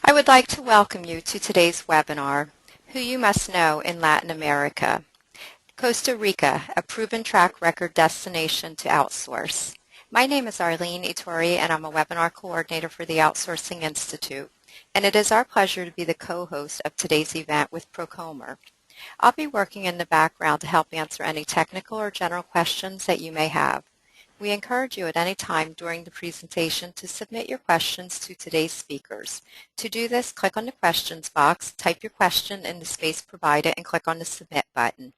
I would like to welcome you to today's webinar, Who You Must Know in Latin America, Costa Rica, a proven track record destination to outsource. My name is Arlene Itori, and I'm a webinar coordinator for the Outsourcing Institute, and it is our pleasure to be the co-host of today's event with Procomer. I'll be working in the background to help answer any technical or general questions that you may have. We encourage you at any time during the presentation to submit your questions to today's speakers. To do this, click on the questions box, type your question in the space provided, and click on the Submit button.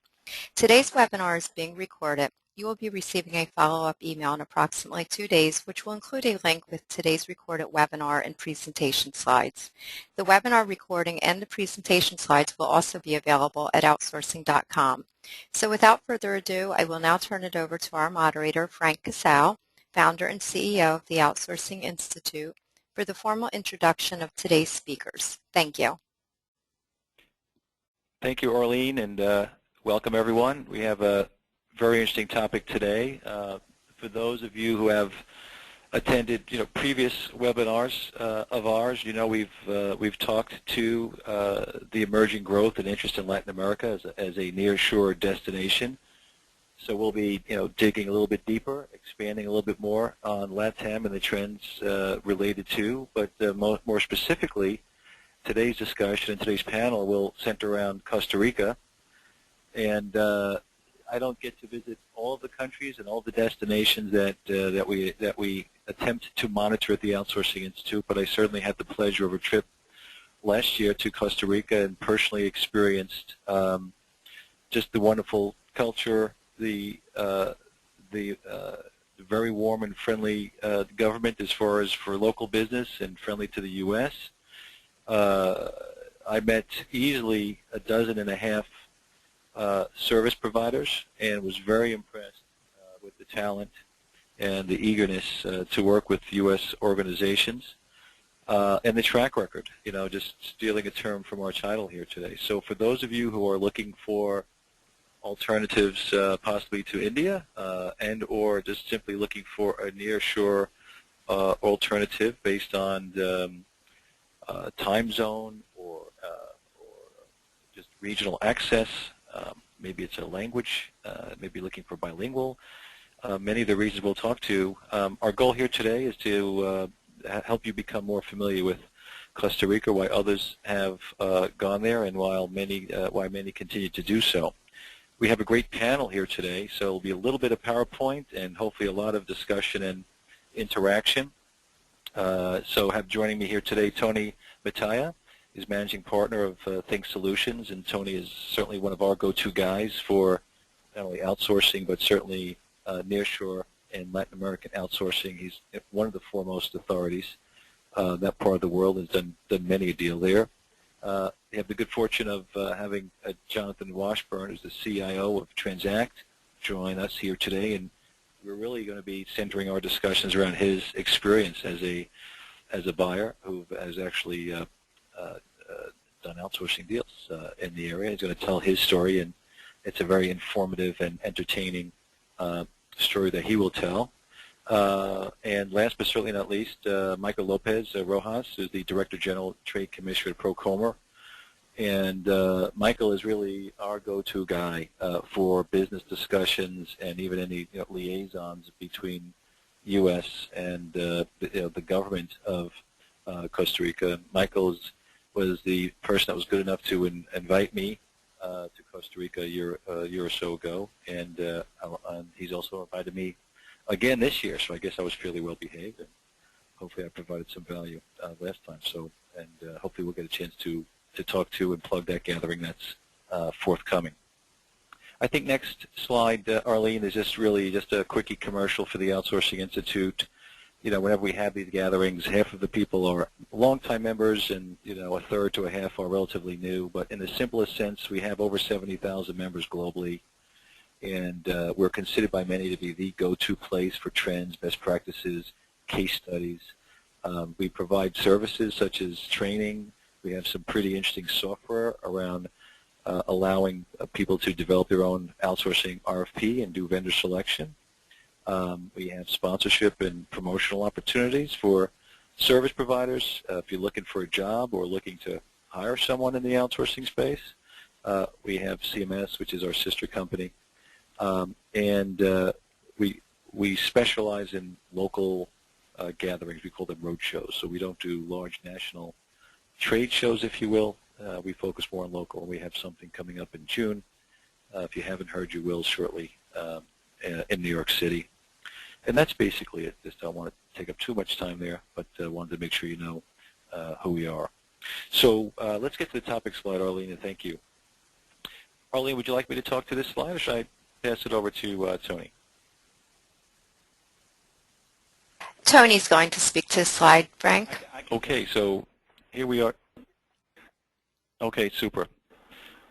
Today's webinar is being recorded. You will be receiving a follow-up email in approximately 2 days, which will include a link with today's recorded webinar and presentation slides. The webinar recording and the presentation slides will also be available at outsourcing.com. So without further ado, I will now turn it over to our moderator, Frank Casal, founder and CEO of the Outsourcing Institute, for the formal introduction of today's speakers. Thank you. Thank you, Arlene, and welcome everyone. We have a very interesting topic today. For those of you who have attended, previous webinars of ours, we've talked to the emerging growth and interest in Latin America as a nearshore destination. So we'll be, digging a little bit deeper, expanding a little bit more on LATAM and the trends related to, but more specifically, today's discussion and today's panel will center around Costa Rica. And I don't get to visit all of the countries and all the destinations that we attempt to monitor at the Outsourcing Institute, but I certainly had the pleasure of a trip last year to Costa Rica and personally experienced just the wonderful culture, the very warm and friendly government as far as for local business and friendly to the U.S. I met easily 12.5 service providers and was very impressed with the talent and the eagerness to work with U.S. organizations and the track record, just stealing a term from our title here today. So for those of you who are looking for alternatives possibly to India and or just simply looking for a nearshore alternative based on time zone or just regional access, maybe it's a language, maybe looking for bilingual. Many of the reasons we'll talk to. Our goal here today is to help you become more familiar with Costa Rica, why others have gone there, and why many continue to do so. We have a great panel here today, so it'll be a little bit of PowerPoint and hopefully a lot of discussion and interaction. So have joining me here today Tony Mataya. He's managing partner of Think Solutions, and Tony is certainly one of our go-to guys for not only outsourcing but certainly nearshore and Latin American outsourcing. He's one of the foremost authorities. That part of the world has done many a deal there. We have the good fortune of having Jonathan Washburn, who's the CIO of Transact, join us here today, and we're really going to be centering our discussions around his experience as a buyer who has actually done outsourcing deals in the area. He's going to tell his story, and it's a very informative and entertaining story that he will tell. And last but certainly not least, Michael Lopez Rojas, who's the Director General Trade Commissioner at Procomer. And Michael is really our go-to guy for business discussions and even any liaisons between U.S. and the government of Costa Rica. Michael was the person that was good enough to invite me to Costa Rica a year or so ago, and he's also invited me again this year. So I guess I was fairly well behaved, and hopefully I provided some value last time. So, and hopefully we'll get a chance to talk to and plug that gathering that's forthcoming. I think next slide, Arlene, is just a quickie commercial for the Outsourcing Institute. Whenever we have these gatherings, half of the people are longtime members, and a third to a half are relatively new. But in the simplest sense, we have over 70,000 members globally, and we're considered by many to be the go-to place for trends, best practices, case studies. We provide services such as training. We have some pretty interesting software around allowing people to develop their own outsourcing RFP and do vendor selection. We have sponsorship and promotional opportunities for Service providers, if you're looking for a job or looking to hire someone in the outsourcing space, we have CMS, which is our sister company, and we specialize in local gatherings. We call them road shows. So we don't do large national trade shows, if you will. We focus more on local, and we have something coming up in June. If you haven't heard, you will shortly in New York City. And that's basically it. Just don't want to take up too much time there, but wanted to make sure you know who we are. So let's get to the topic slide, Arlene, and thank you. Arlene, would you like me to talk to this slide, or should I pass it over to Tony? Tony's going to speak to the slide, Frank. Okay, so here we are. Okay, super.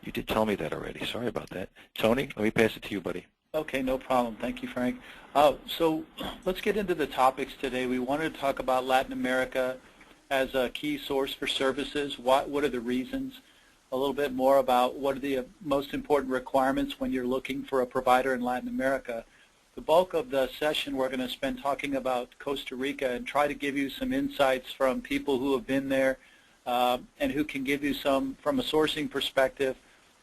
You did tell me that already. Sorry about that. Tony, let me pass it to you, buddy. Okay, no problem. Thank you, Frank. So let's get into the topics today. We wanted to talk about Latin America as a key source for services. What are the reasons? A little bit more about what are the most important requirements when you're looking for a provider in Latin America. The bulk of the session we're going to spend talking about Costa Rica and try to give you some insights from people who have been there and who can give you some, from a sourcing perspective,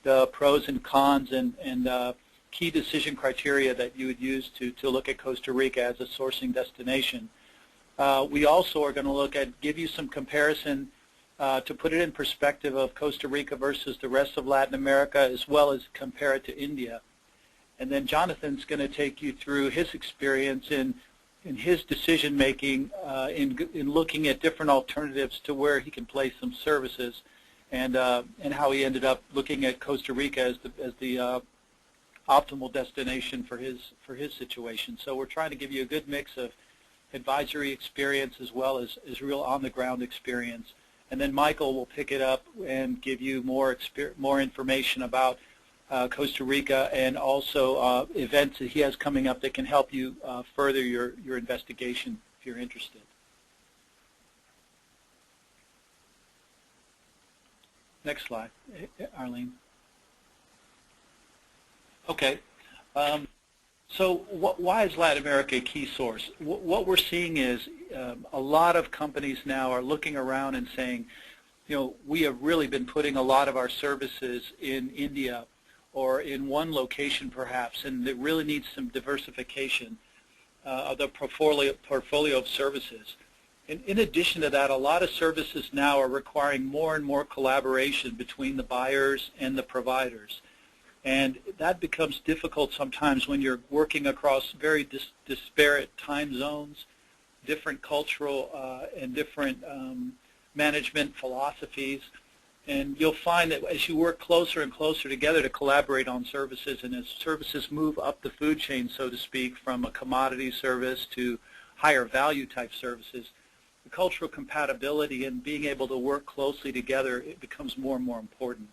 the pros and cons and key decision criteria that you would use to look at Costa Rica as a sourcing destination. We also are going to look at, give you some comparison to put it in perspective of Costa Rica versus the rest of Latin America, as well as compare it to India. And then Jonathan's going to take you through his experience in his decision making in looking at different alternatives to where he can place some services, and how he ended up looking at Costa Rica as the optimal destination for his situation. So we're trying to give you a good mix of advisory experience as well as real on-the-ground experience. And then Michael will pick it up and give you more information about Costa Rica and also events that he has coming up that can help you further your investigation if you're interested. Next slide, Arlene. Okay. So why is Latin America a key source? What we're seeing is a lot of companies now are looking around and saying, you know, we have really been putting a lot of our services in India or in one location perhaps, and it really needs some diversification of the portfolio of services. In addition to that, a lot of services now are requiring more and more collaboration between the buyers and the providers. And that becomes difficult sometimes when you're working across very disparate time zones, different cultural and different management philosophies. And you'll find that as you work closer and closer together to collaborate on services, and as services move up the food chain, so to speak, from a commodity service to higher value type services, the cultural compatibility and being able to work closely together, it becomes more and more important.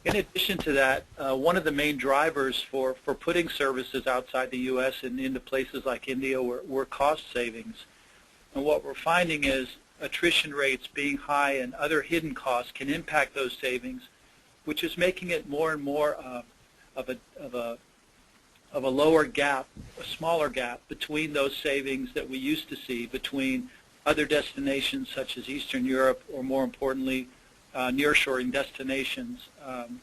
In addition to that, one of the main drivers for putting services outside the U.S. and into places like India were cost savings. And what we're finding is attrition rates being high and other hidden costs can impact those savings, which is making it more and more of a lower gap, a smaller gap between those savings that we used to see between other destinations such as Eastern Europe, or more importantly, nearshoring destinations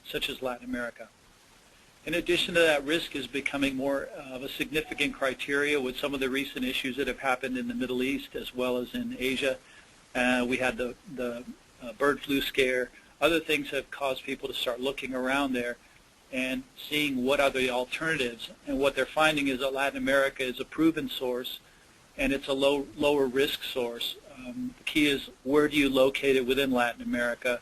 such as Latin America. In addition to that, risk is becoming more of a significant criteria with some of the recent issues that have happened in the Middle East as well as in Asia. We had the bird flu scare. Other things have caused people to start looking around there and seeing what are the alternatives. And what they're finding is that Latin America is a proven source, and it's a lower risk source. The key is, where do you locate it within Latin America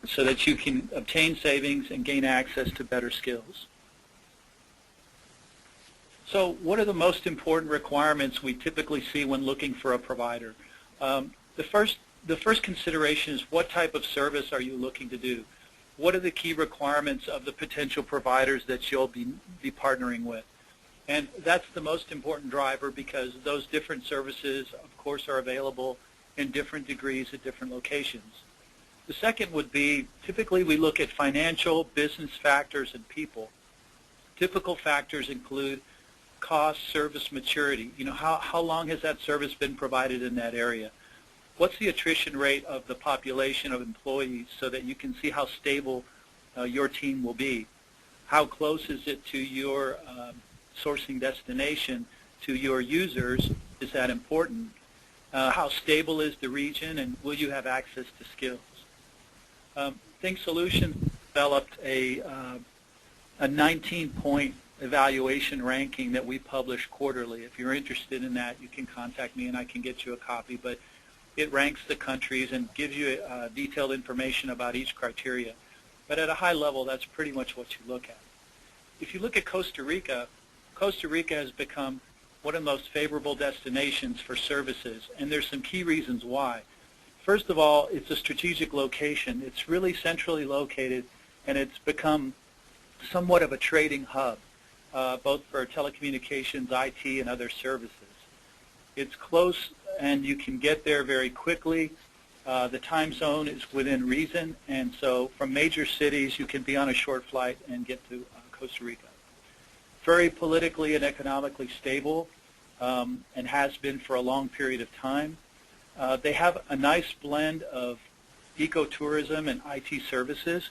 so that you can obtain savings and gain access to better skills. So what are the most important requirements we typically see when looking for a provider? The first consideration is, what type of service are you looking to do? What are the key requirements of the potential providers that you'll be partnering with? And that's the most important driver, because those different services, of course, are available in different degrees at different locations. The second would be, typically we look at financial, business factors, and people. Typical factors include cost, service maturity. How long has that service been provided in that area? What's the attrition rate of the population of employees so that you can see how stable your team will be? How close is it to your sourcing destination, to your users? Is that important? How stable is the region, and will you have access to skills? Think Solutions developed a 19-point evaluation ranking that we publish quarterly. If you're interested in that, you can contact me and I can get you a copy. But it ranks the countries and gives you detailed information about each criteria. But at a high level, that's pretty much what you look at. If you look at Costa Rica has become one of the most favorable destinations for services, and there's some key reasons why. First of all, it's a strategic location. It's really centrally located, and it's become somewhat of a trading hub, both for telecommunications, IT, and other services. It's close, and you can get there very quickly. The time zone is within reason, and so from major cities, you can be on a short flight and get to Costa Rica. Very politically and economically stable, and has been for a long period of time. They have a nice blend of ecotourism and IT services,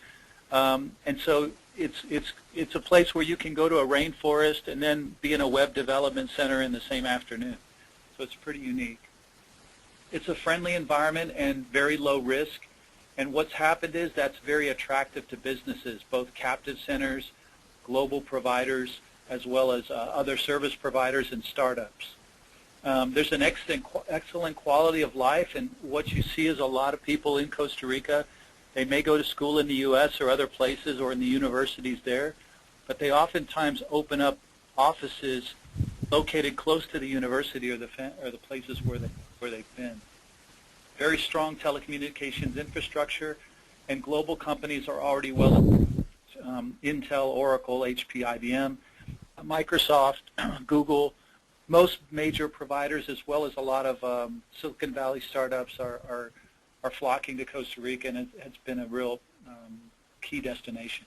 and so it's a place where you can go to a rainforest and then be in a web development center in the same afternoon. So it's pretty unique. It's a friendly environment and very low risk, and what's happened is that's very attractive to businesses, both captive centers, global providers, as well as other service providers and startups. There's an excellent quality of life, and what you see is a lot of people in Costa Rica. They may go to school in the U.S. or other places or in the universities there, but they oftentimes open up offices located close to the university or the places where they've been. Very strong telecommunications infrastructure, and global companies are already well Intel, Oracle, HP, IBM, Microsoft, Google, most major providers, as well as a lot of Silicon Valley startups are flocking to Costa Rica, and it has been a real key destination.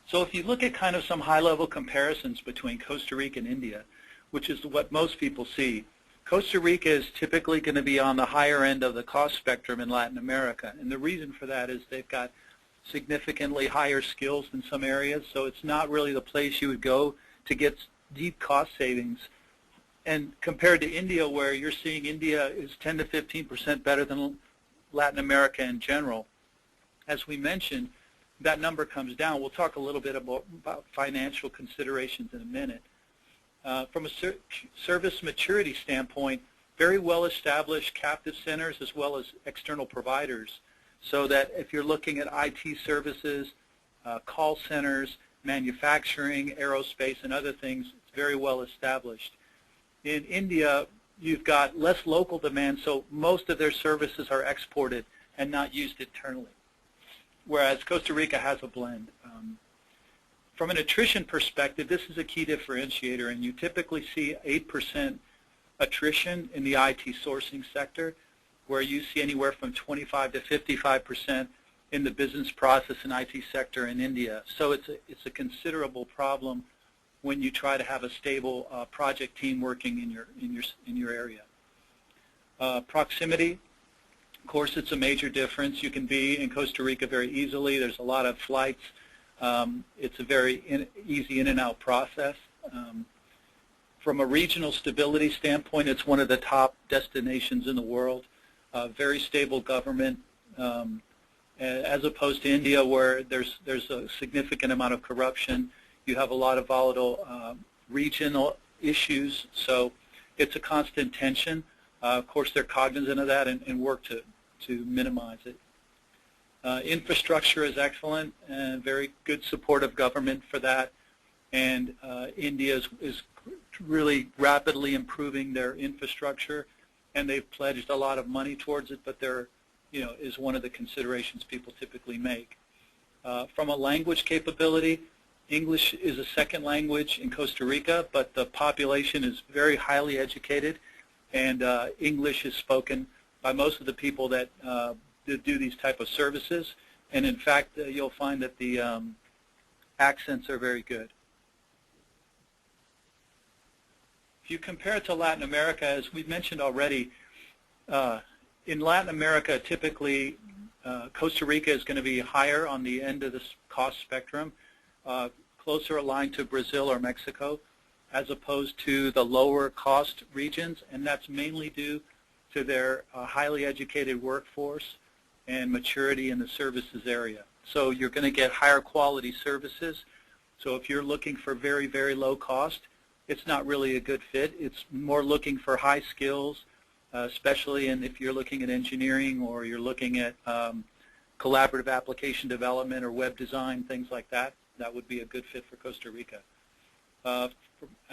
So if you look at kind of some high-level comparisons between Costa Rica and India, which is what most people see, Costa Rica is typically going to be on the higher end of the cost spectrum in Latin America, and the reason for that is they've got significantly higher skills in some areas, so it's not really the place you would go to get deep cost savings. And compared to India, where you're seeing India is 10 to 15% better than Latin America in general, as we mentioned, that number comes down. We'll talk a little bit about financial considerations in a minute. From a service maturity standpoint, very well-established captive centers as well as external providers, so that if you're looking at IT services, call centers, manufacturing, aerospace, and other things, it's very well-established. In India, you've got less local demand, so most of their services are exported and not used internally, whereas Costa Rica has a blend. From an attrition perspective, this is a key differentiator, and you typically see 8% attrition in the IT sourcing sector, where you see anywhere from 25 to 55% in the business process and IT sector in India. So it's a considerable problem when you try to have a stable project team working in your area. Proximity, of course, it's a major difference. You can be in Costa Rica very easily. There's a lot of flights. It's a very easy in and out process. From a regional stability standpoint, it's one of the top destinations in the world. Very stable government, as opposed to India, where there's a significant amount of corruption. You have a lot of volatile regional issues, so it's a constant tension. Of course, they're cognizant of that and work to minimize it. Infrastructure is excellent, and very good support of government for that, and India is really rapidly improving their infrastructure, and they've pledged a lot of money towards it, but there is one of the considerations people typically make. From a language capability, English is a second language in Costa Rica, but the population is very highly educated, and English is spoken by most of the people that do these type of services, and in fact you'll find that the accents are very good. If you compare it to Latin America, as we've mentioned already, in Latin America, typically Costa Rica is going to be higher on the end of the cost spectrum, closer aligned to Brazil or Mexico, as opposed to the lower cost regions, and that's mainly due to their highly educated workforce and maturity in the services area. So you're going to get higher quality services. So if you're looking for very, very low cost, it's not really a good fit. It's more looking for high skills, especially if you're looking at engineering or you're looking at collaborative application development or web design, things like that. That would be a good fit for Costa Rica.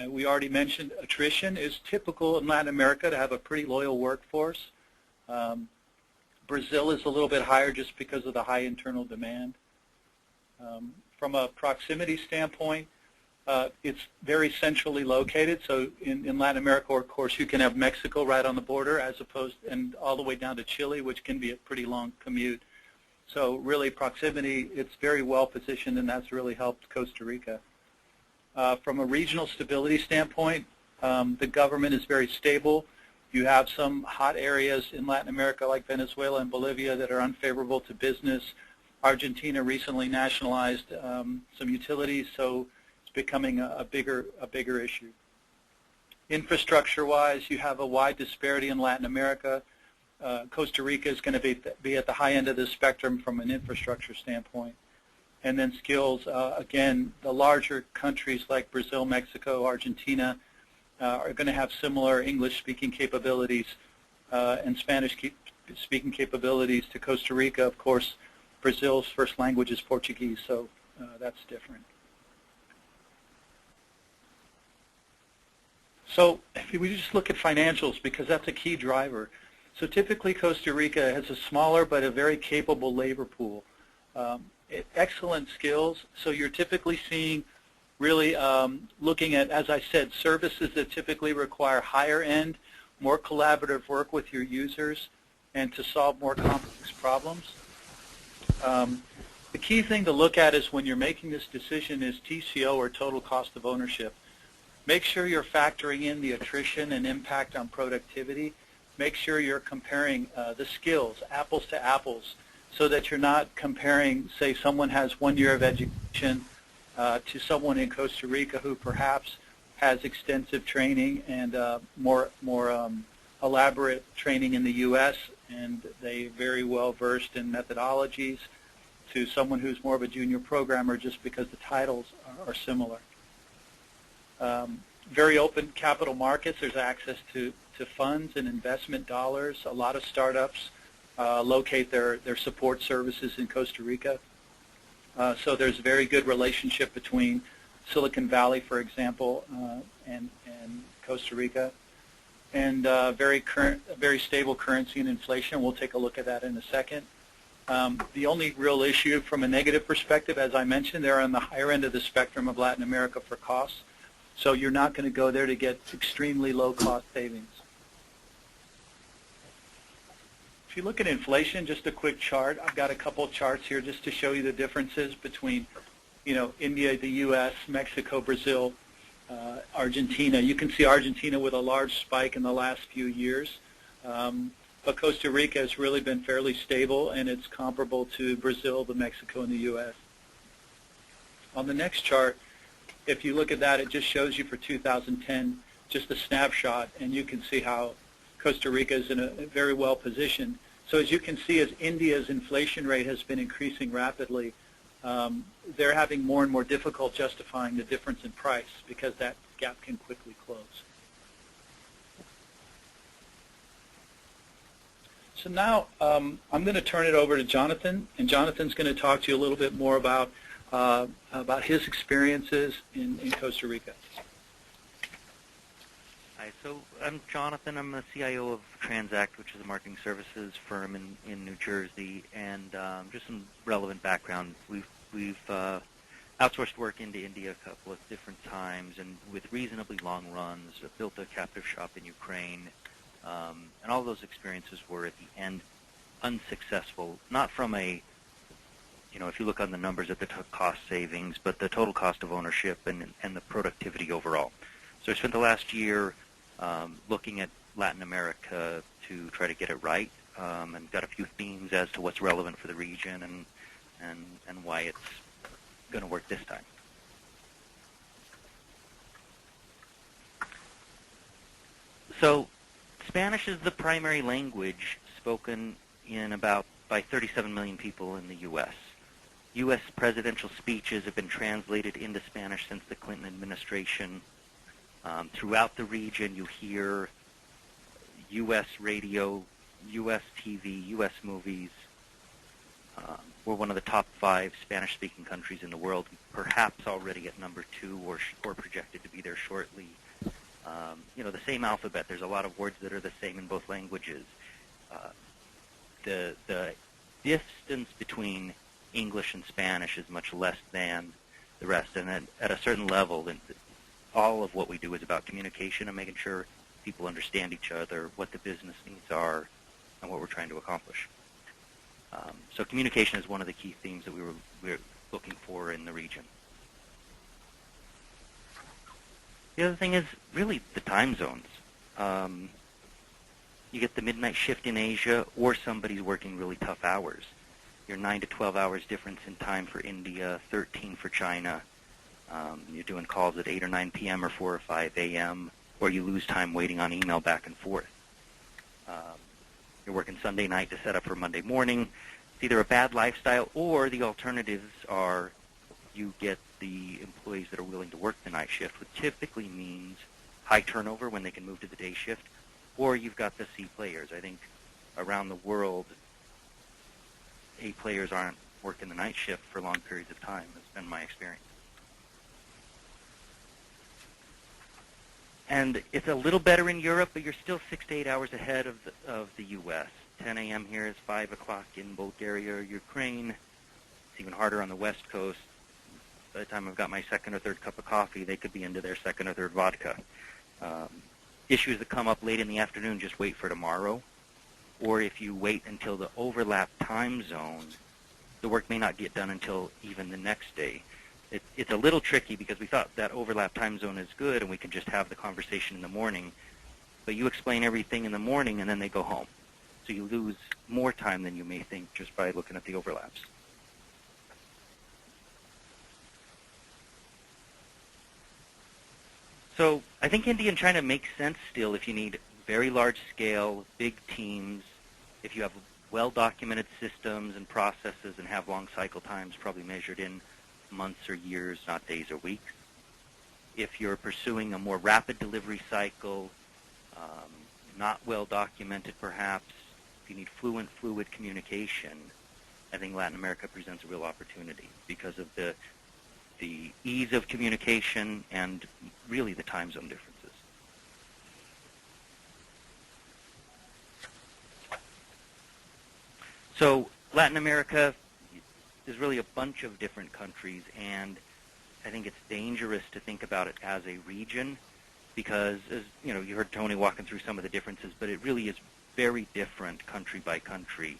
We already mentioned attrition is typical in Latin America to have a pretty loyal workforce. Brazil is a little bit higher just because of the high internal demand. From a proximity standpoint, it's very centrally located. So in Latin America, of course, you can have Mexico right on the border, as opposed and all the way down to Chile, which can be a pretty long commute. So really, proximity, it's very well positioned, and that's really helped Costa Rica. From a regional stability standpoint, the government is very stable. You have some hot areas in Latin America like Venezuela and Bolivia that are unfavorable to business. Argentina recently nationalized some utilities, so it's becoming a bigger issue. Infrastructure-wise, you have a wide disparity in Latin America. Costa Rica is going to be at the high end of the spectrum from an infrastructure standpoint. And then skills, again, the larger countries like Brazil, Mexico, Argentina are going to have similar English-speaking capabilities and Spanish-speaking capabilities to Costa Rica. Of course, Brazil's first language is Portuguese, so that's different. So if we just look at financials, because that's a key driver. So typically Costa Rica has a smaller but a very capable labor pool. Excellent skills, so you're typically seeing really looking at, as I said, services that typically require higher end, more collaborative work with your users and to solve more complex problems. The key thing to look at is when you're making this decision is TCO, or total cost of ownership. Make sure you're factoring in the attrition and impact on productivity. Make sure you're comparing the skills, apples to apples, so that you're not comparing, say, someone has 1 year of education to someone in Costa Rica who perhaps has extensive training and more elaborate training in the U.S., and they're very well versed in methodologies, to someone who's more of a junior programmer just because the titles are similar. Very open capital markets. There's access to funds and investment dollars. A lot of startups locate their support services in Costa Rica. So there's a very good relationship between Silicon Valley, for example, and Costa Rica. And very stable currency and inflation. We'll take a look at that in a second. The only real issue from a negative perspective, as I mentioned, they're on the higher end of the spectrum of Latin America for costs. So you're not going to go there to get extremely low cost savings. If you look at inflation, just a quick chart. I've got a couple charts here just to show you the differences between, India, the U.S., Mexico, Brazil, Argentina. You can see Argentina with a large spike in the last few years. But Costa Rica has really been fairly stable, and it's comparable to Brazil, the Mexico, and the U.S. On the next chart, if you look at that, it just shows you for 2010 just a snapshot, and you can see how Costa Rica is in a very well positioned. So as you can see, as India's inflation rate has been increasing rapidly, they're having more and more difficult justifying the difference in price because that gap can quickly close. So now I'm going to turn it over to Jonathan, and Jonathan's going to talk to you a little bit more about his experiences in Costa Rica. Hi, so I'm Jonathan. I'm the CIO of Transact, which is a marketing services firm in New Jersey, and just some relevant background. We've outsourced work into India a couple of different times, and with reasonably long runs, built a captive shop in Ukraine, and all those experiences were at the end unsuccessful, not from a, if you look on the numbers at the cost savings, but the total cost of ownership and the productivity overall. So I spent the last year looking at Latin America to try to get it right, and got a few themes as to what's relevant for the region and why it's going to work this time. So Spanish is the primary language spoken by 37 million people in the U.S. U.S. presidential speeches have been translated into Spanish since the Clinton administration. Throughout the region, you hear U.S. radio, U.S. TV, U.S. movies. We're one of the top 5 Spanish-speaking countries in the world, perhaps already at number 2 or projected to be there shortly. The same alphabet. There's a lot of words that are the same in both languages. The distance between English and Spanish is much less than the rest, and at a certain level, all of what we do is about communication and making sure people understand each other, what the business needs are, and what we're trying to accomplish. So communication is one of the key themes that we're looking for in the region. The other thing is really the time zones. You get the midnight shift in Asia, or somebody's working really tough hours. You're 9 to 12 hours difference in time for India, 13 for China. You're doing calls at 8 or 9 p.m. or 4 or 5 a.m., or you lose time waiting on email back and forth. You're working Sunday night to set up for Monday morning. It's either a bad lifestyle, or the alternatives are you get the employees that are willing to work the night shift, which typically means high turnover when they can move to the day shift, or you've got the C players. I think around the world, A players aren't working the night shift for long periods of time. That's been my experience. And it's a little better in Europe, but you're still 6 to 8 hours ahead of the U.S. 10 a.m. here is 5 o'clock in Bulgaria or Ukraine. It's even harder on the West Coast. By the time I've got my second or third cup of coffee, they could be into their second or third vodka. Issues that come up late in the afternoon, just wait for tomorrow. Or if you wait until the overlap time zone, the work may not get done until even the next day. It's a little tricky because we thought that overlap time zone is good and we can just have the conversation in the morning. But you explain everything in the morning and then they go home. So you lose more time than you may think just by looking at the overlaps. So I think India and China make sense still if you need very large scale, big teams, if you have well-documented systems and processes and have long cycle times probably measured in months or years, not days or weeks. If you're pursuing a more rapid delivery cycle, not well-documented perhaps, if you need fluid communication, I think Latin America presents a real opportunity because of the ease of communication and really the time zone differences. So Latin America is really a bunch of different countries, and I think it's dangerous to think about it as a region because, as you know, you heard Tony walking through some of the differences, but it really is very different country by country.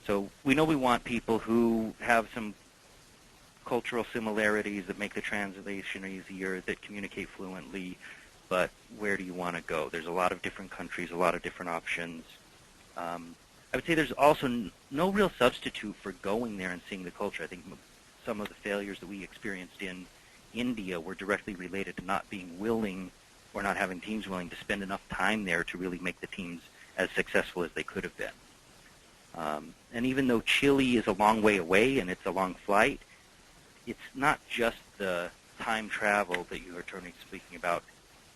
So we know we want people who have some cultural similarities that make the translation easier, that communicate fluently, but where do you want to go? There's a lot of different countries, a lot of different options. I would say there's also no real substitute for going there and seeing the culture. I think some of the failures that we experienced in India were directly related to not being willing or not having teams willing to spend enough time there to really make the teams as successful as they could have been. And even though Chile is a long way away and it's a long flight, it's not just the time travel that you heard Tony speaking about,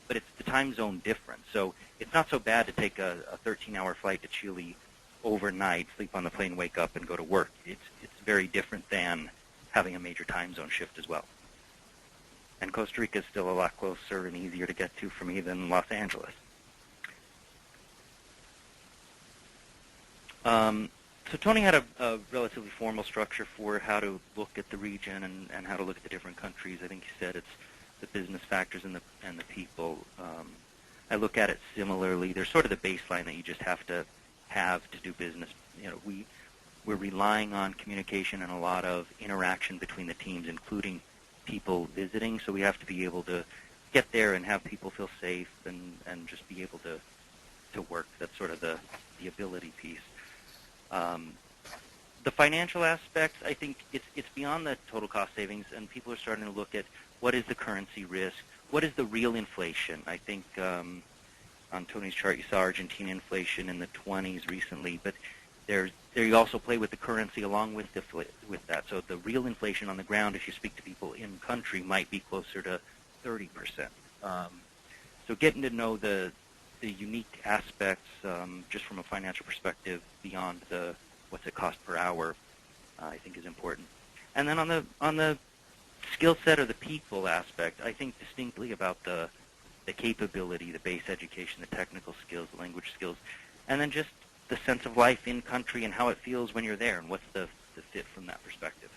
but it's the time zone difference. So it's not so bad to take a 13-hour flight to Chile overnight, sleep on the plane, wake up, and go to work. It's very different than having a major time zone shift as well. And Costa Rica is still a lot closer and easier to get to for me than Los Angeles. So Tony had a relatively formal structure for how to look at the region and how to look at the different countries. I think he said it's the business factors and the people. I look at it similarly. There's sort of the baseline that you just have to do business. You know, we're relying on communication and a lot of interaction between the teams, including people visiting. So we have to be able to get there and have people feel safe and just be able to work. That's sort of the ability piece. The financial aspects, I think it's beyond the total cost savings, and people are starting to look at what is the currency risk, what is the real inflation. I think on Tony's chart you saw Argentina inflation in the 20s recently, but there you also play with the currency along with that. So the real inflation on the ground, if you speak to people in country, might be closer to 30%. So getting to know the unique aspects just from a financial perspective beyond the what's it cost per hour, I think is important. And then on the skill set or the people aspect, I think distinctly about the capability, the base education, the technical skills, the language skills, and then just the sense of life in country and how it feels when you're there and what's the fit from that perspective.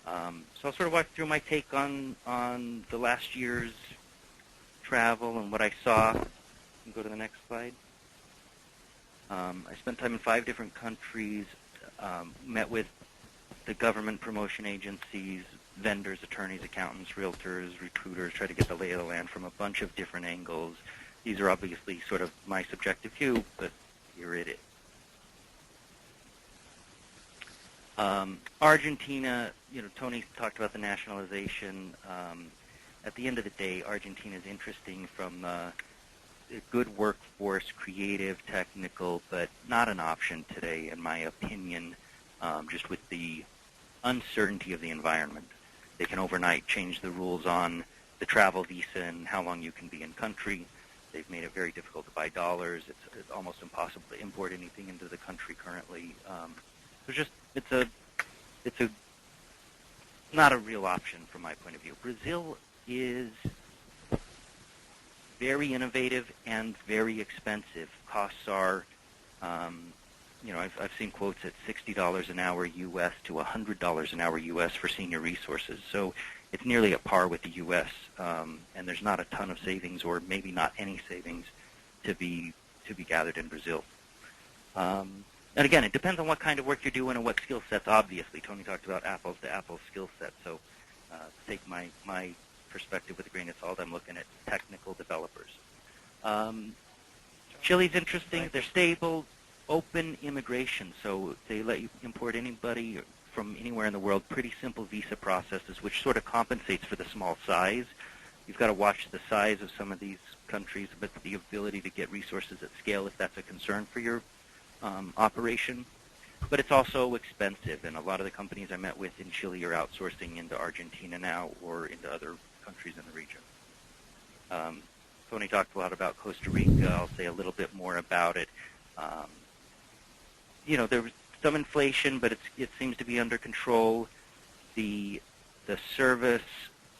So I'll sort of walk through my take on the last year's travel and what I saw. You can go to the next slide. I spent time in 5 different countries, met with the government promotion agencies, vendors, attorneys, accountants, realtors, recruiters, try to get the lay of the land from a bunch of different angles. These are obviously sort of my subjective view, but here it is. Argentina, Tony talked about the nationalization. At the end of the day, Argentina is interesting from a good workforce, creative, technical, but not an option today, in my opinion, just with the uncertainty of the environment. They can overnight change the rules on the travel visa and how long you can be in country. They've made it very difficult to buy dollars. It's almost impossible to import anything into the country currently. It's not a real option from my point of view. Brazil is very innovative and very expensive. Costs are, I've seen quotes at $60 an hour U.S. to $100 an hour U.S. for senior resources. So it's nearly at par with the U.S. And there's not a ton of savings, or maybe not any savings, to be gathered in Brazil. And again, it depends on what kind of work you're doing and what skill sets. Obviously, Tony talked about apples to apples skill sets. So take my perspective with a grain of salt. I'm looking at technical developers. Chile's interesting. They're stable, open immigration. So they let you import anybody from anywhere in the world. Pretty simple visa processes, which sort of compensates for the small size. You've got to watch the size of some of these countries, but the ability to get resources at scale, if that's a concern for your operation. But it's also expensive, and a lot of the companies I met with in Chile are outsourcing into Argentina now or into other countries in the region. Tony talked a lot about Costa Rica. I'll say a little bit more about it. There was some inflation, but it seems to be under control. The service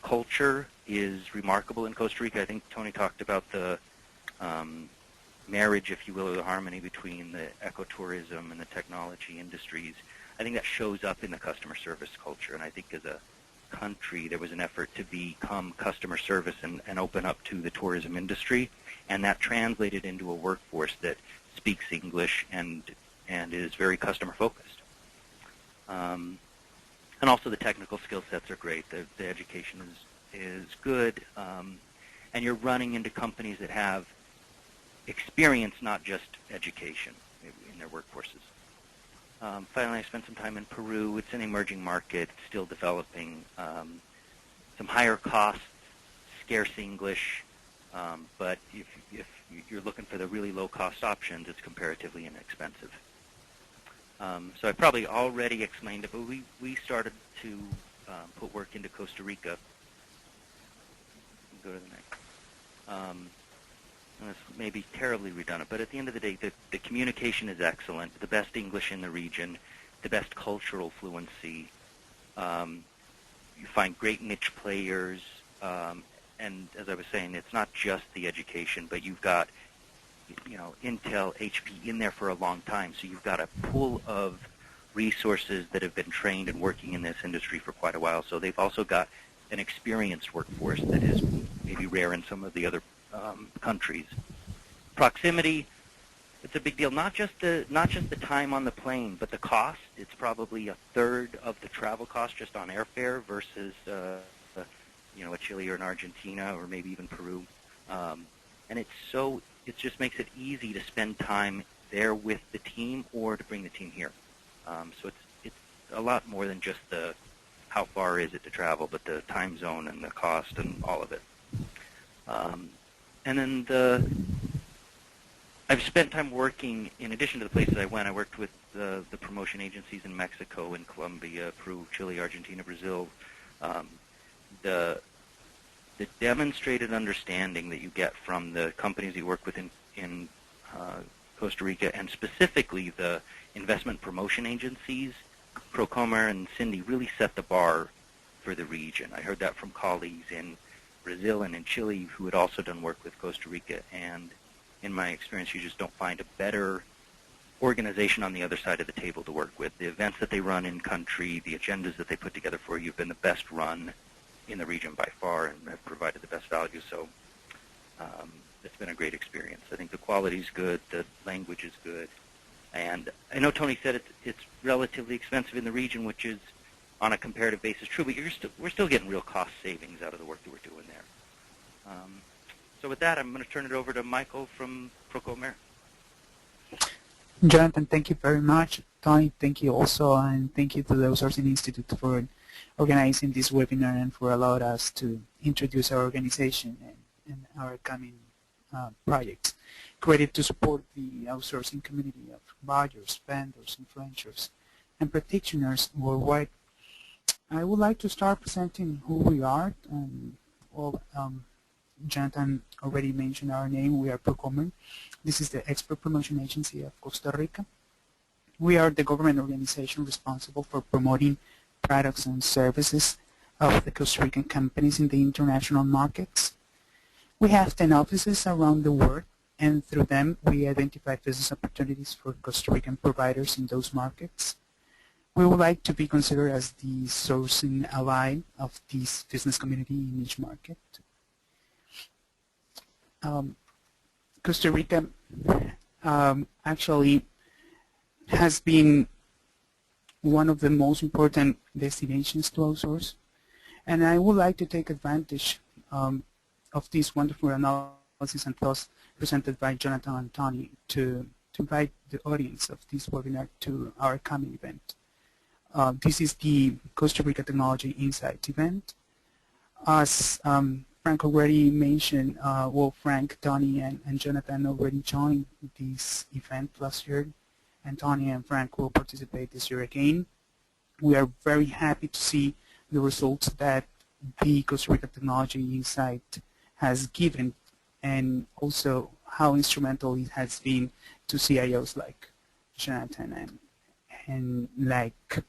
culture is remarkable in Costa Rica. I think Tony talked about the marriage, if you will, or the harmony between the ecotourism and the technology industries. I think that shows up in the customer service culture, and I think as a country there was an effort to become customer service and open up to the tourism industry, and that translated into a workforce that speaks English and is very customer focused. And also the technical skill sets are great. The education is good, and you're running into companies that have experience, not just education, in their workforces. Finally, I spent some time in Peru. It's an emerging market, still developing. Some higher costs, scarce English, but if you're looking for the really low-cost options, it's comparatively inexpensive. So I probably already explained it, but we started to put work into Costa Rica. Go to the next. And this may be terribly redundant, but at the end of the day, the communication is excellent, the best English in the region, the best cultural fluency. You find great niche players, and as I was saying, it's not just the education, but you've got Intel, HP in there for a long time, so you've got a pool of resources that have been trained and working in this industry for quite a while. So they've also got an experienced workforce that is maybe rare in some of the other countries. Proximity, it's a big deal. Not just the time on the plane, but the cost. It's probably a third of the travel cost just on airfare versus a Chile or an Argentina or maybe even Peru. And it just makes it easy to spend time there with the team or to bring the team here. So it's a lot more than just the how far is it to travel, but the time zone and the cost and all of it. And then I've spent time working, in addition to the places I went, I worked with the promotion agencies in Mexico and Colombia, Peru, Chile, Argentina, Brazil. The demonstrated understanding that you get from the companies you work with in Costa Rica, and specifically the investment promotion agencies, Procomer and Cindy, really set the bar for the region. I heard that from colleagues in Brazil and in Chile who had also done work with Costa Rica, and in my experience, you just don't find a better organization on the other side of the table to work with. The events that they run in country, the agendas that they put together for you have been the best run in the region by far and have provided the best value. So it's been a great experience. I think the quality is good, the language is good, and I know Tony said it's relatively expensive in the region, which is on a comparative basis true, but we're still getting real cost savings out of the work that we're doing there. So with that, I'm going to turn it over to Michael from Procomer. Jonathan, thank you very much. Tony, thank you also, and thank you to the Outsourcing Institute for organizing this webinar and for allowing us to introduce our organization and our coming projects. Created to support the outsourcing community of buyers, vendors, influencers, and practitioners worldwide. I would like to start presenting who we are. Jonathan already mentioned our name. We are Procomer. This is the expert promotion agency of Costa Rica. We are the government organization responsible for promoting products and services of the Costa Rican companies in the international markets. We have 10 offices around the world, and through them we identify business opportunities for Costa Rican providers in those markets. We would like to be considered as the sourcing ally of this business community in each market. Costa Rica actually has been one of the most important destinations to outsource, and I would like to take advantage of this wonderful analysis and thoughts presented by Jonathan and Tony to invite the audience of this webinar to our coming event. This is the Costa Rica Technology Insights event. As Frank already mentioned, Frank, Tony, and Jonathan already joined this event last year, and Tony and Frank will participate this year again. We are very happy to see the results that the Costa Rica Technology Insight has given, and also how instrumental it has been to CIOs like Jonathan and like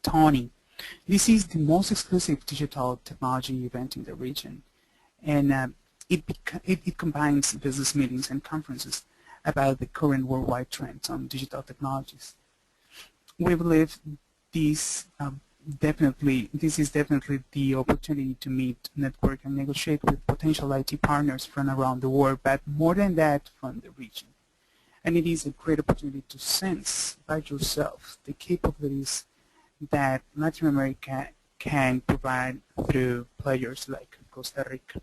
Tony. This is the most exclusive digital technology event in the region, and it combines business meetings and conferences about the current worldwide trends on digital technologies. We believe this is definitely the opportunity to meet, network, and negotiate with potential IT partners from around the world, but more than that, from the region. And it is a great opportunity to sense by yourself the capabilities that Latin America can provide through players like Costa Rica.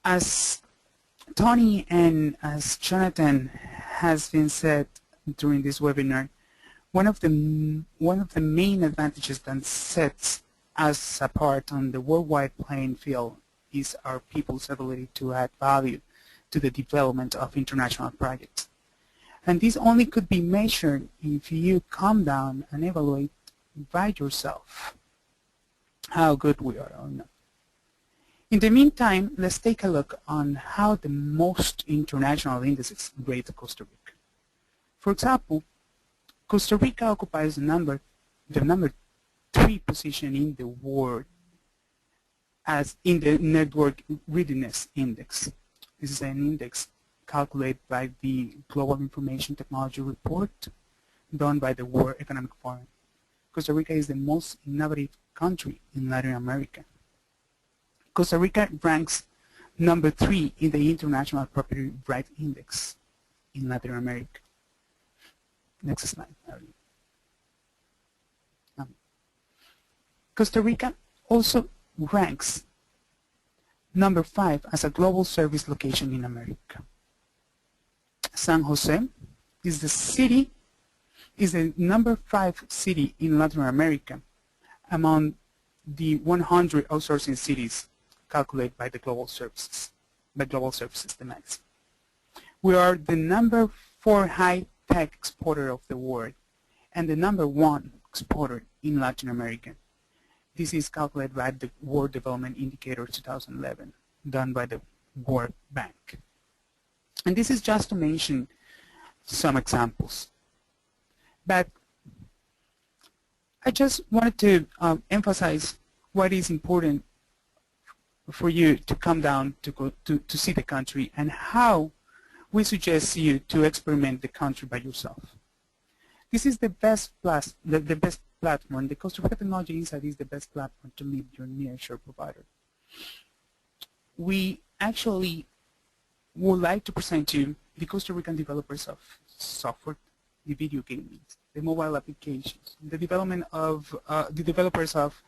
As Tony and as Jonathan has been said during this webinar, one of the main advantages that sets us apart on the worldwide playing field is our people's ability to add value to the development of international projects. And this only could be measured if you come down and evaluate by yourself how good we are or not. In the meantime, let's take a look on how the most international indices rate Costa Rica. For example, Costa Rica occupies the number 3 position in the world as in the Network Readiness Index. This is an index calculated by the Global Information Technology Report done by the World Economic Forum. Costa Rica is the most innovative country in Latin America. Costa Rica ranks number 3 in the International Property Rights Index in Latin America. Next slide. Costa Rica also ranks number 5 as a global service location in America. San Jose is the number 5 city in Latin America among the 100 outsourcing cities calculated by the Global Services, the MAX. We are the number 4 high-tech exporter of the world and the number 1 exporter in Latin America. This is calculated by the World Development Indicator 2011, done by the World Bank. And this is just to mention some examples. But I just wanted to emphasize what is important for you to come down to go to see the country and how we suggest you to experiment the country by yourself. This is the best platform. The Costa Rica Technology Insight is the best platform to meet your nearshore provider. We actually would like to present you the Costa Rican developers of software, the video games, the mobile applications, the development of the developers of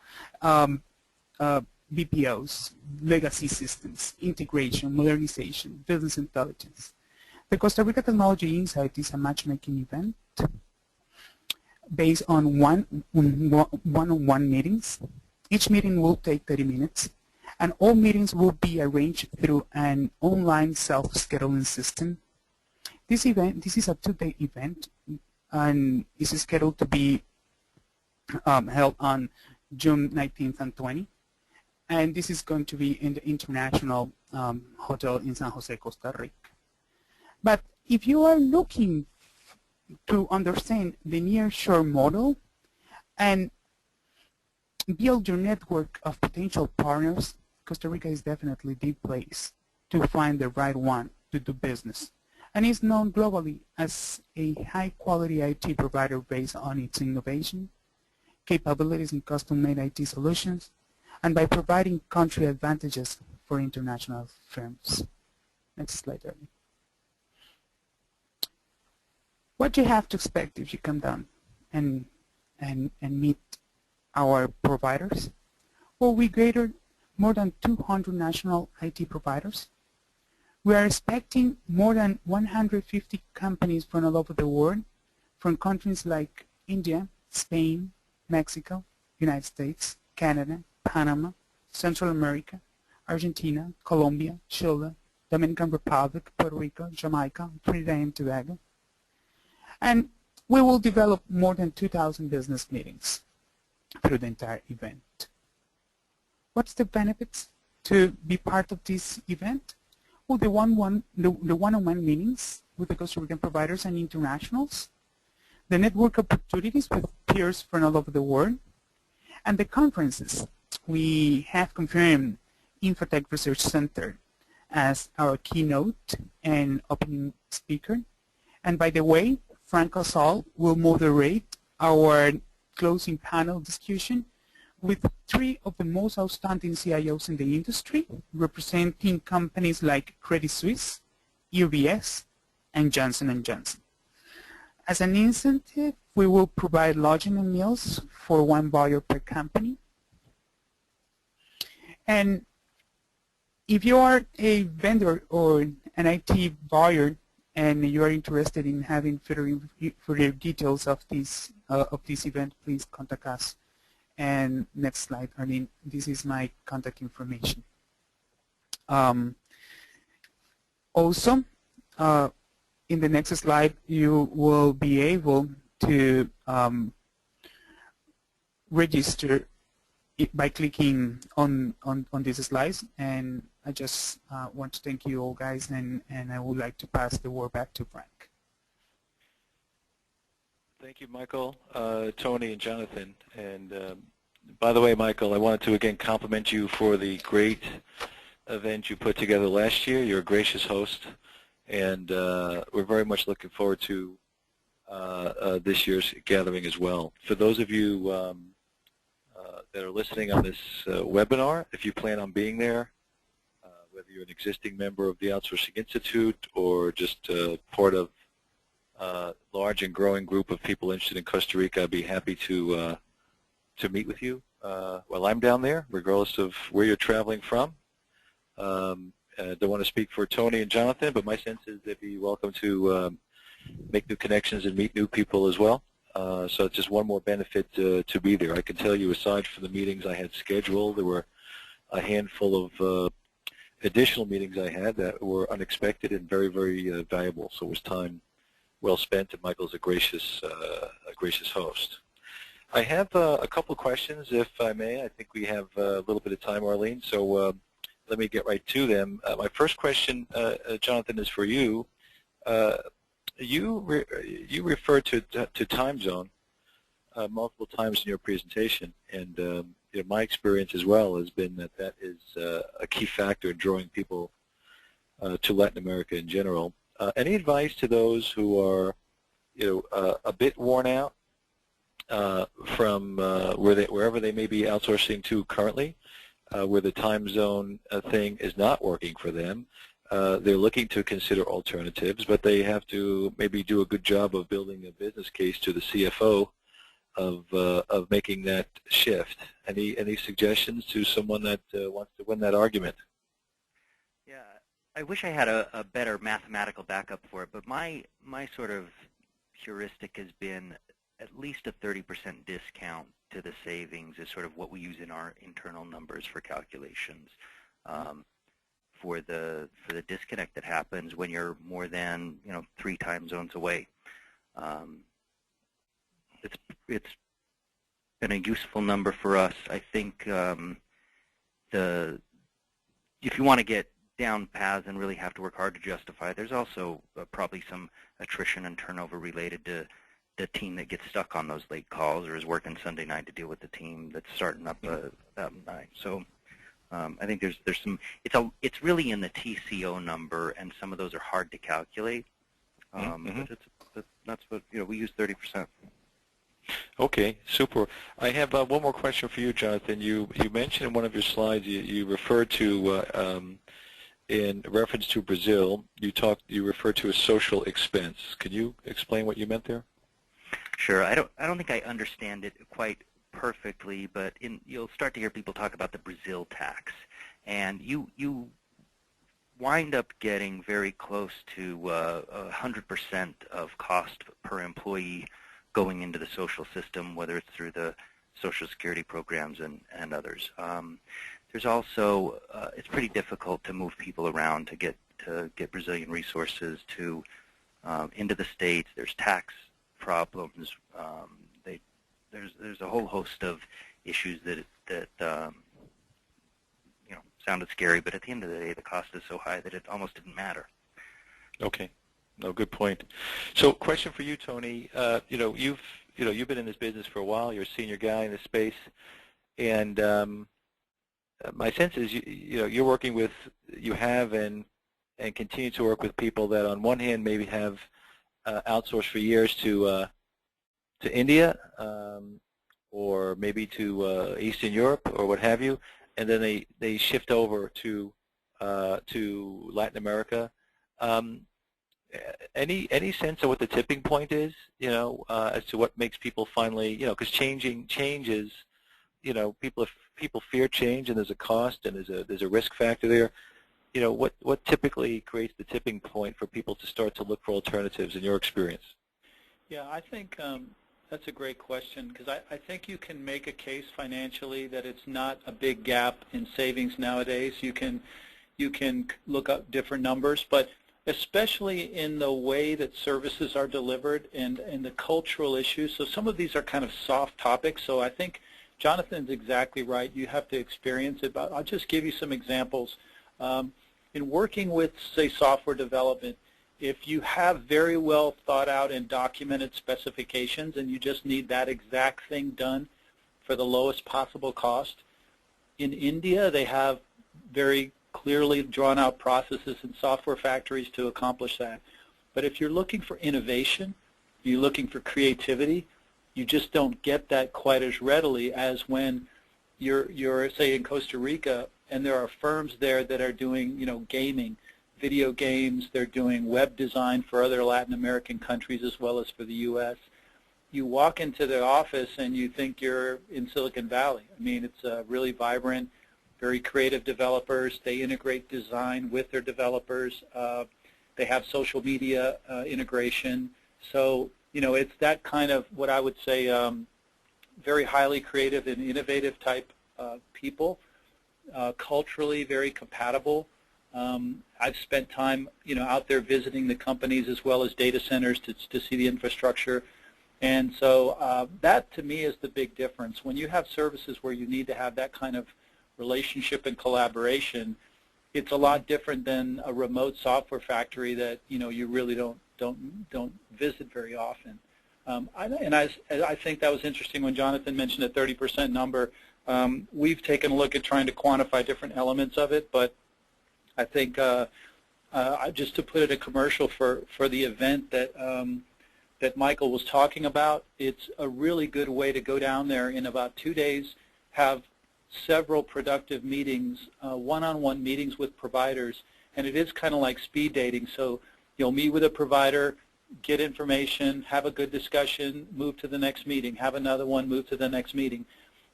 BPOs, legacy systems, integration, modernization, business intelligence. The Costa Rica Technology Insight is a matchmaking event based on one-on-one meetings. Each meeting will take 30 minutes, and all meetings will be arranged through an online self-scheduling system. This is a 2-day event, and this is scheduled to be held on June 19th and 20th. And this is going to be in the International Hotel in San Jose, Costa Rica. But if you are looking to understand the nearshore model and build your network of potential partners, Costa Rica is definitely the place to find the right one to do business. And is known globally as a high-quality IT provider based on its innovation, capabilities in custom-made IT solutions, and by providing country advantages for international firms. Next slide, Ernie. What you have to expect if you come down and meet our providers? Well, we gathered more than 200 national IT providers. We are expecting more than 150 companies from all over the world, from countries like India, Spain, Mexico, United States, Canada, Panama, Central America, Argentina, Colombia, Chile, Dominican Republic, Puerto Rico, Jamaica, Trinidad and Tobago. And we will develop more than 2,000 business meetings through the entire event. What's the benefits to be part of this event? Well, the one-on-one meetings with the Costa Rican providers and internationals, the network opportunities with peers from all over the world, and the conferences. We have confirmed Infotech Research Center as our keynote and opening speaker. And by the way, Frank Casal will moderate our closing panel discussion with 3 of the most outstanding CIOs in the industry, representing companies like Credit Suisse, UBS, and Johnson & Johnson. As an incentive, we will provide lodging and meals for 1 buyer per company. And if you are a vendor or an IT buyer and you are interested in having further details of this event, please contact us. And next slide, Arlene, this is my contact information. Also, in the next slide, you will be able to register it by clicking on these slides. And I just want to thank you all, guys, and I would like to pass the word back to Frank. Thank you, Michael, Tony, and Jonathan. And by the way, Michael, I wanted to again compliment you for the great event you put together last year. You're a gracious host, and we're very much looking forward to this year's gathering as well. For those of you that are listening on this webinar, if you plan on being there, whether you're an existing member of the Outsourcing Institute or just part of large and growing group of people interested in Costa Rica, I'd be happy to meet with you. while I'm down there, regardless of where you're traveling from. Don't want to speak for Tony and Jonathan, but my sense is they'd be welcome to make new connections and meet new people as well. So it's just one more benefit to be there. I can tell you, aside from the meetings I had scheduled, there were a handful of additional meetings I had that were unexpected and very, very valuable. So it was time well spent, and Michael's a gracious host. I have a couple of questions, if I may. I think we have a little bit of time, Arlene, so let me get right to them. My first question, Jonathan, is for you. You referred to time zone multiple times in your presentation, and my experience as well has been that is a key factor in drawing people to Latin America in general. Any advice to those who are, a bit worn out from wherever they may be outsourcing to currently, where the time zone thing is not working for them? They're looking to consider alternatives, but they have to maybe do a good job of building a business case to the CFO of making that shift. Any suggestions to someone that wants to win that argument? Yeah, I wish I had a better mathematical backup for it, but my sort of heuristic has been at least a 30% discount to the savings is sort of what we use in our internal numbers for calculations. For the disconnect that happens when you're more than 3 time zones away. It's been a useful number for us. I think if you want to get down paths and really have to work hard to justify, there's also probably some attrition and turnover related to the team that gets stuck on those late calls or is working Sunday night to deal with the team that's starting up that night. So I think there's some. It's really in the TCO number, and some of those are hard to calculate. But that's what we use 30%. Okay, super. I have one more question for you, Jonathan. You mentioned in one of your slides you referred to in reference to Brazil. You referred to a social expense. Can you explain what you meant there? Sure. I don't think I understand it quite perfectly, but you'll start to hear people talk about the Brazil tax, and you wind up getting very close to 100% of cost per employee going into the social system, whether it's through the Social Security programs and others. There's also it's pretty difficult to move people around to get Brazilian resources to into the States. There's tax problems. There's a whole host of issues that sounded scary, but at the end of the day, the cost is so high that it almost didn't matter. Okay, no, good point. So, question for you, Tony. You've been in this business for a while. You're a senior guy in this space, and my sense is you're working with, you have and continue to work with people that on one hand maybe have outsourced for years to India or maybe to Eastern Europe or what have you, and then they shift over to Latin America. Any sense of what the tipping point is, as to what makes people finally, because change is, people fear change, and there's a cost and there's a risk factor there. What typically creates the tipping point for people to start to look for alternatives in your experience? Yeah, I think that's a great question, because I think you can make a case financially that it's not a big gap in savings nowadays. You can look up different numbers, but especially in the way that services are delivered and the cultural issues. So some of these are kind of soft topics, so I think Jonathan's exactly right. You have to experience it, but I'll just give you some examples. In working with, say, software development, if you have very well thought out and documented specifications and you just need that exact thing done for the lowest possible cost, in India they have very clearly drawn out processes and software factories to accomplish that. But if you're looking for innovation, you're looking for creativity, you just don't get that quite as readily as when you're say in Costa Rica and there are firms there that are doing gaming, video games, they're doing web design for other Latin American countries as well as for the U.S. you walk into the office and you think you're in Silicon Valley. I mean, it's really vibrant, very creative developers. They integrate design with their developers. They have social media integration. So, you know, it's that kind of what I would say very highly creative and innovative type people, culturally very compatible. I've spent time, you know, out there visiting the companies as well as data centers to see the infrastructure. And so that, to me, is the big difference. When you have services where you need to have that kind of relationship and collaboration, it's a lot different than a remote software factory that, you know, you really don't visit very often. I think that was interesting when Jonathan mentioned a 30% number. We've taken a look at trying to quantify different elements of it, but I think just to put it a commercial for the event that that Michael was talking about, it's a really good way to go down there in about 2 days, have several productive meetings, one-on-one meetings with providers, and it is kind of like speed dating. So you'll meet with a provider, get information, have a good discussion, move to the next meeting, have another one, move to the next meeting,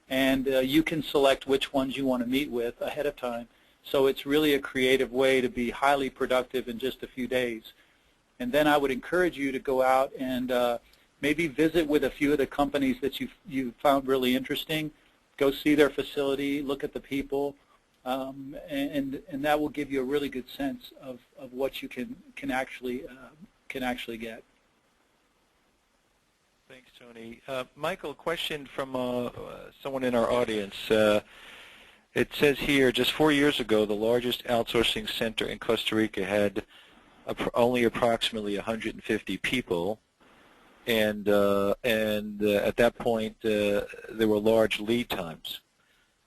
and you can select which ones you want to meet with ahead of time. So it's really a creative way to be highly productive in just a few days. And then I would encourage you to go out and maybe visit with a few of the companies that you found really interesting. Go see their facility, look at the people, and that will give you a really good sense of what you can actually get. Thanks, Tony. Michael, a question from someone in our audience. It says here, just 4 years ago, the largest outsourcing center in Costa Rica had only approximately 150 people, and at that point there were large lead times.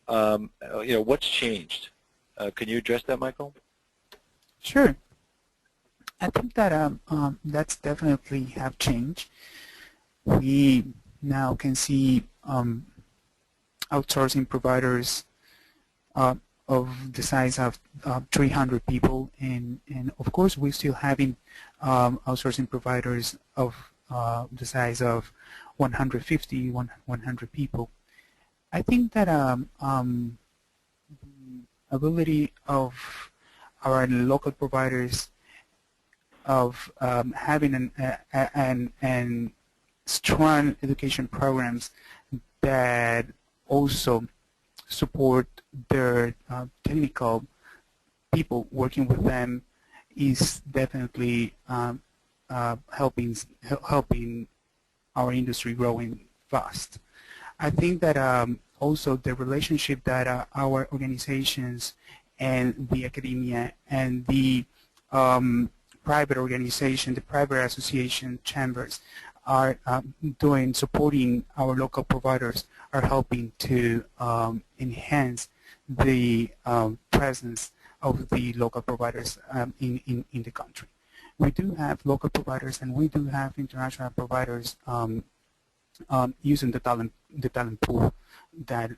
You know, what's changed? Can you address that, Michael? Sure. I think that that's definitely have changed. We now can see outsourcing providers of the size of 300 people, and of course we're still having outsourcing providers of the size of 150, 100 people. I think that the ability of our local providers of having an strong education programs that also support their technical people working with them is definitely helping our industry growing fast. I think that also the relationship that our organizations and the academia and the private organization, the private association chambers are doing, supporting our local providers, are helping to enhance the presence of the local providers in the country. We do have local providers and we do have international providers using the talent pool that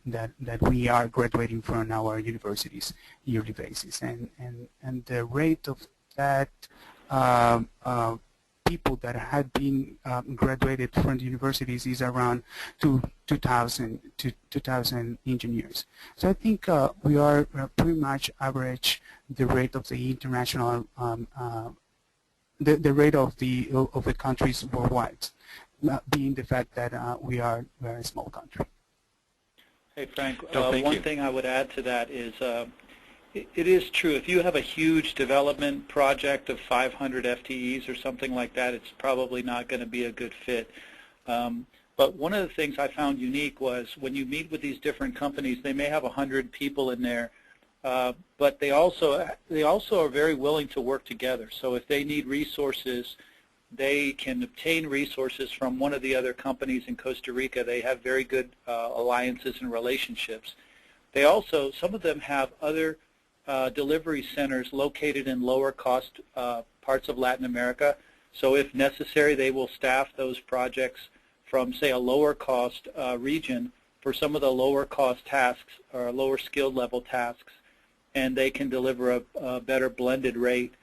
we are graduating from our universities yearly basis, and the rate of that people that had been graduated from the universities is around 2,000 engineers. So I think we are pretty much average the rate of the international, the rate of the countries worldwide, being the fact that we are a small country. Hey Frank, one thing I would add to that is it is true. If you have a huge development project of 500 FTEs or something like that, it's probably not going to be a good fit. But one of the things I found unique was when you meet with these different companies, they may have 100 people in there, but they also are very willing to work together. So if they need resources, they can obtain resources from one of the other companies in Costa Rica. They have very good alliances and relationships. They also, some of them have other delivery centers located in lower cost parts of Latin America. So if necessary, they will staff those projects from, say, a lower cost region for some of the lower cost tasks or lower skilled level tasks, and they can deliver a better blended rate.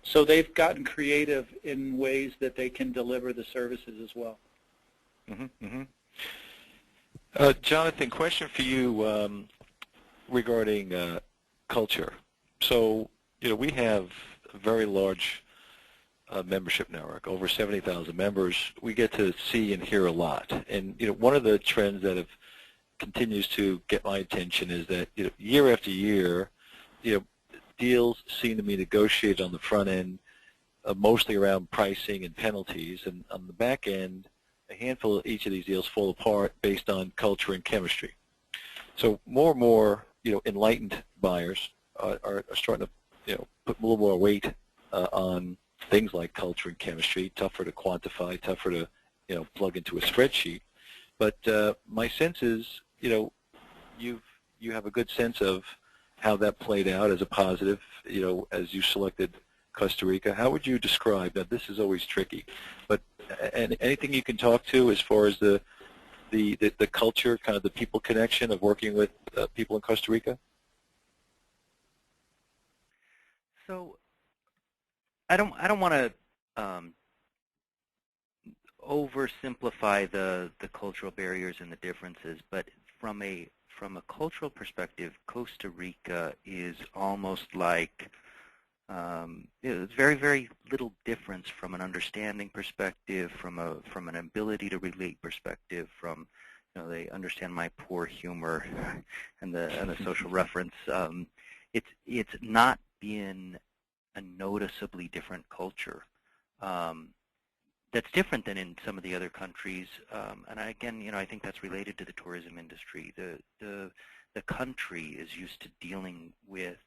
So they've gotten creative in ways that they can deliver the services as well. Jonathan, question for you regarding culture. So, we have a very large membership network, over 70,000 members. We get to see and hear a lot. And, one of the trends that continues to get my attention is that, year after year, deals seem to be negotiated on the front end, mostly around pricing and penalties, and on the back end, a handful of each of these deals fall apart based on culture and chemistry. So more and more, enlightened buyers are starting to, put a little more weight on things like culture and chemistry, tougher to quantify, tougher to, plug into a spreadsheet. But my sense is, you have a good sense of how that played out as a positive, as you selected Costa Rica. How would you describe that? This is always tricky, but anything you can talk to as far as the culture, kind of the people connection of working with people in Costa Rica? So I don't want to oversimplify the cultural barriers and the differences, but from a cultural perspective, Costa Rica is almost like it's very, very little difference from an understanding perspective, from an ability to relate perspective, from they understand my poor humor and the social reference. It's not been a noticeably different culture. That's different than in some of the other countries, and again, I think that's related to the tourism industry. The country is used to dealing with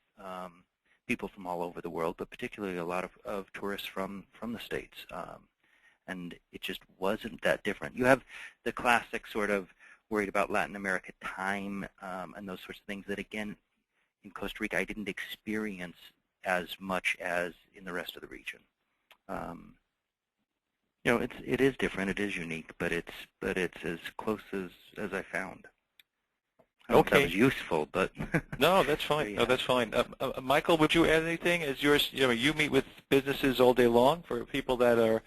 people from all over the world, but particularly a lot of tourists from the States, and it just wasn't that different. You have the classic sort of worried about Latin America time and those sorts of things that, again, in Costa Rica, I didn't experience as much as in the rest of the region. It is different, it is unique, but it's as close as I found. I don't know if that was useful, but no, that's fine. Yeah. No, that's fine. Michael, would you add anything? As yours, you meet with businesses all day long for people that are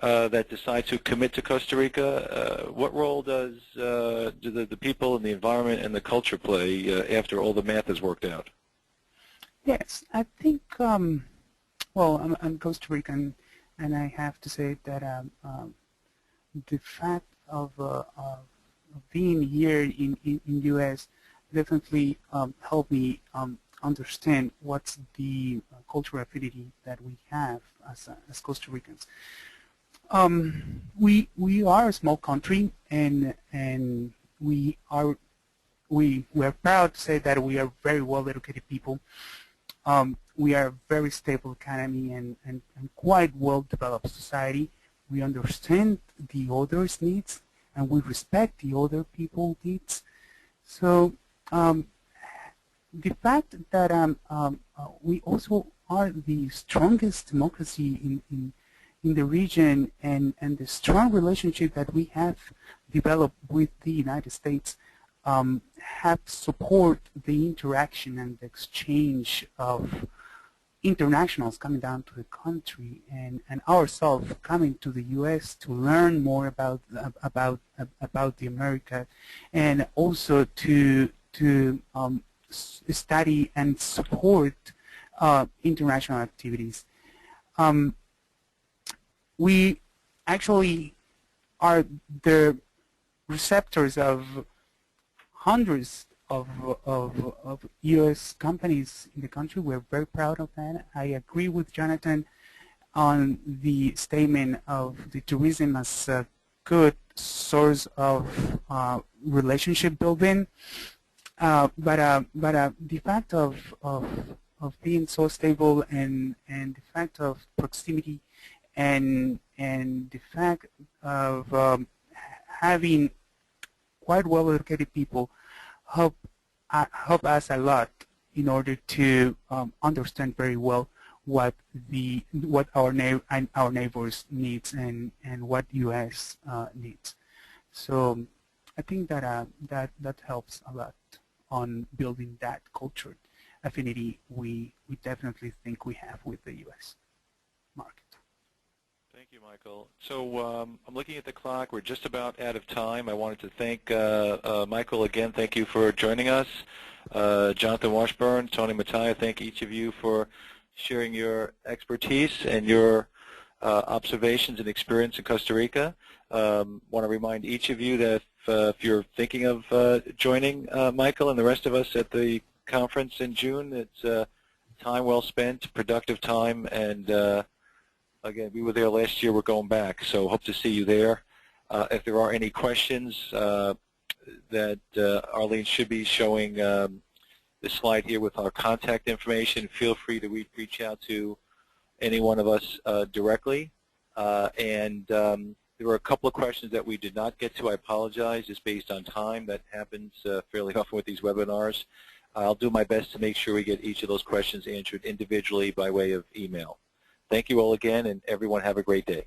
that decide to commit to Costa Rica. What role do the people and the environment and the culture play after all the math is worked out? Yes, I think. Well, I'm Costa Rican, and I have to say that the fact of being here in U.S. definitely helped me understand what's the cultural affinity that we have as Costa Ricans. We are a small country, and we're proud to say that we are very well educated people. We are a very stable economy and quite well developed society. We understand the other's needs, and we respect the other people's needs. So the fact that we also are the strongest democracy in the region, and the strong relationship that we have developed with the United States have support the interaction and the exchange of internationals coming down to the country, and ourselves coming to the U.S. to learn more about the America, and also to study and support international activities. We actually are the receptors of hundreds of U.S. companies in the country. We're very proud of that. I agree with Jonathan on the statement of the tourism as a good source of relationship building. But the fact of being so stable, and the fact of proximity, and the fact of having quite well-educated people help us a lot in order to understand very well what our neighbors needs, and what U.S. needs. So I think that that helps a lot on building that culture affinity we definitely think we have with the U.S. market. Thank you, Mike. Michael. So I'm looking at the clock. We're just about out of time. I wanted to thank Michael again. Thank you for joining us. Jonathan Washburn, Tony Mattia, thank each of you for sharing your expertise and your observations and experience in Costa Rica. Want to remind each of you that if you're thinking of joining Michael and the rest of us at the conference in June, it's time well spent, productive time, and again, we were there last year. We're going back, so hope to see you there. If there are any questions that Arlene should be showing this slide here with our contact information, feel free to reach out to any one of us directly. There were a couple of questions that we did not get to. I apologize. Just based on time. That happens fairly often with these webinars. I'll do my best to make sure we get each of those questions answered individually by way of email. Thank you all again, and everyone have a great day.